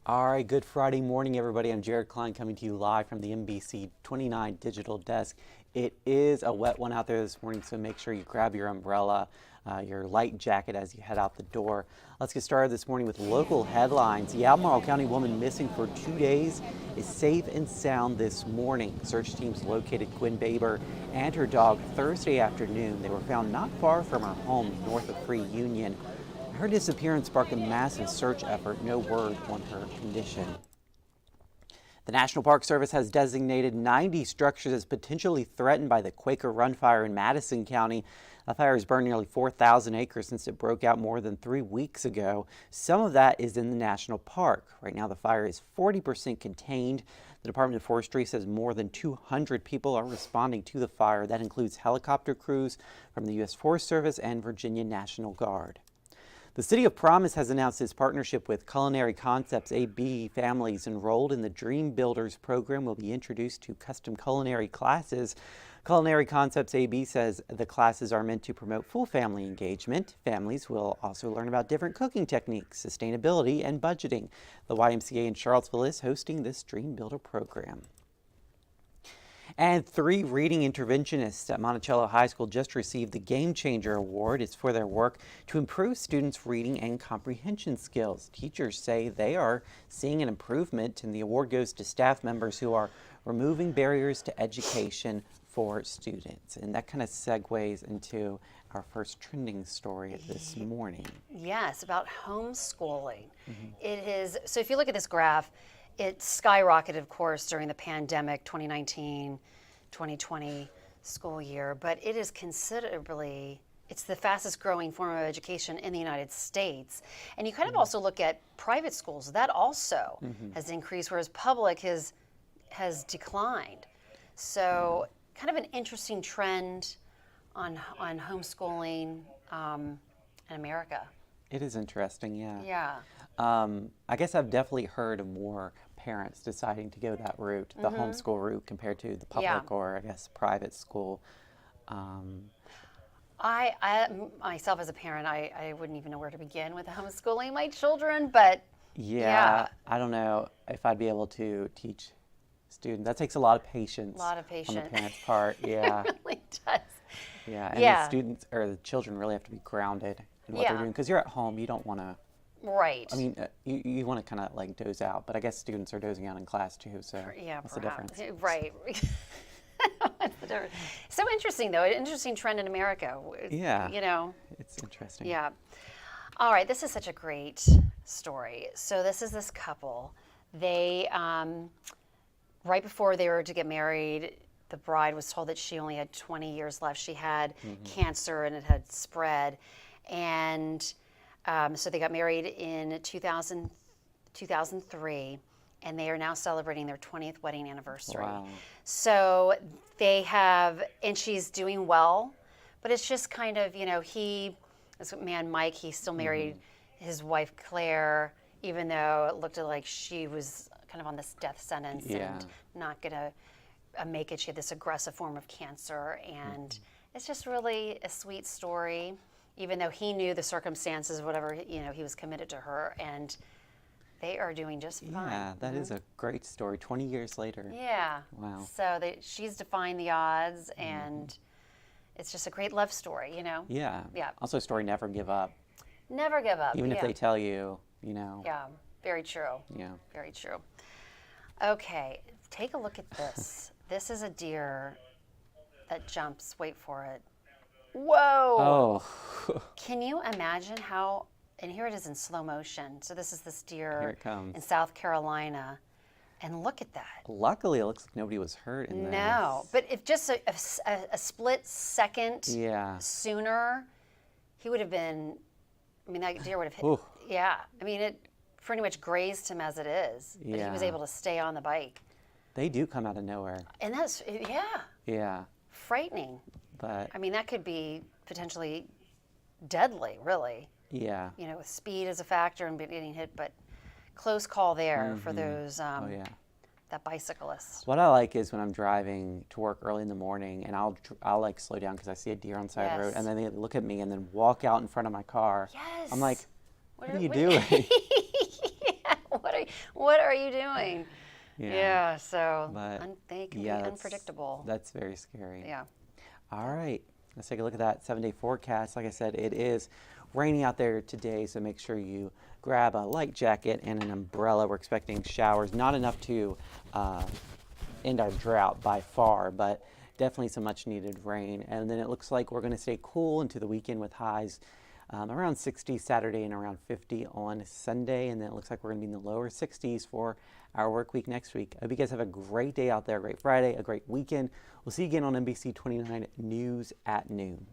All right, good Friday morning, everybody. I'm Jared Klein coming to you live from the NBC29 Digital Desk. It is a wet one out there this morning, so make sure you grab your umbrella, your light jacket as you head out the door. Let's get started this morning with local headlines. The Albemarle County woman missing for 2 days is safe and sound this morning. Search teams located Gwen Baber and her dog Thursday afternoon. They were found not far from her home north of Free Union. Her disappearance sparked a massive search effort. No word on her condition. The National Park Service has designated 90 structures as potentially threatened by the Quaker Run fire in Madison County. The fire has burned nearly 4,000 acres since it broke out more than 3 weeks ago. Some of that is in the national park. Right now, the fire is 40% contained. The Department of Forestry says more than 200 people are responding to the fire. That includes helicopter crews from the U.S. Forest Service and Virginia National Guard. The City of Promise has announced its partnership with Culinary Concepts AB. Families enrolled in the Dream Builders program will be introduced to custom culinary classes. Culinary Concepts AB says the classes are meant to promote full family engagement. Families will also learn about different cooking techniques, sustainability, and budgeting. The YMCA in Charlottesville is hosting this Dream Builder program. And 3 reading interventionists at Monticello High School just received the Game Changer Award. It's for their work to improve students' reading and comprehension skills. Teachers say they are seeing an improvement, and the award goes to staff members who are removing barriers to education for students. And that kind of segues into our first trending story this morning. Yes, about homeschooling. It is, so if you look at this graph, it skyrocketed, of course, during the pandemic, 2019, 2020 school year, but it is considerably, it's the fastest growing form of education in the United States. And you kind of also look at private schools, that also has increased, whereas public has declined. So kind of an interesting trend on homeschooling in America. It is interesting, yeah. Yeah. I guess I've definitely heard of more parents deciding to go that route, the homeschool route, compared to the public or, I guess, private school. I myself as a parent, I wouldn't even know where to begin with homeschooling my children, but yeah, I don't know if I'd be able to teach students. That takes a lot of patience. A lot of patience. On the parents' part, yeah. It really does. Yeah, and the students, or the children really have to be grounded in what they're doing, because you're at home, you don't want to. Right. I mean, you want to kind of like doze out, but I guess students are dozing out in class too, so what's the difference? Right. What's the difference? So interesting, though. An interesting trend in America. Yeah. You know. It's interesting. Yeah. All right. This is such a great story. So this is this couple. They, right before they were to get married, the bride was told that she only had 20 years left. She had cancer and it had spread. And so they got married in 2003, and they are now celebrating their 20th wedding anniversary. Wow. So they have, and she's doing well, but it's just kind of, you know, this man Mike, he still married his wife Claire, even though it looked like she was kind of on this death sentence and not going to make it. She had this aggressive form of cancer, and it's just really a sweet story. Even though he knew the circumstances, whatever, you know, he was committed to her, and they are doing just fine. Yeah, that is a great story. 20 years later. Yeah. Wow. So she's defying the odds, and it's just a great love story, you know? Yeah. Yeah. Also, a story, never give up. Never give up. Even if they tell you, you know. Yeah, very true. Yeah. Very true. Okay, take a look at this. This is a deer that jumps, wait for it. Whoa! Oh. Can you imagine how, and here it is in slow motion. So this is this deer Here it comes. in South Carolina. And look at that. Luckily, it looks like nobody was hurt in this. No, but if just a split second sooner, he would have been, I mean, that deer would have hit. Ooh. Yeah, I mean, it pretty much grazed him as it is. But he was able to stay on the bike. They do come out of nowhere. And that's, Yeah. frightening. But I mean, that could be potentially deadly, really. yeah. You know, with speed as a factor and getting hit, but close call there for those, that bicyclist. What I like is when I'm driving to work early in the morning, and I'll like slow down because I see a deer on the side of the road, and then they look at me and then walk out in front of my car. Yes. I'm like, what are you doing? What are What are you doing? Yeah. Yeah, so But, they can yeah, be that's- unpredictable. That's very scary. Yeah. All right, let's take a look at that 7-day forecast. Like I said, it is raining out there today, so make sure you grab a light jacket and an umbrella. We're expecting showers, not enough to end our drought by far, but definitely some much needed rain. And then it looks like we're going to stay cool into the weekend with highs around 60 Saturday and around 50 on Sunday. And then it looks like we're going to be in the lower 60s for our work week next week. I hope you guys have a great day out there, a great Friday, a great weekend. We'll see you again on NBC 29 News at noon.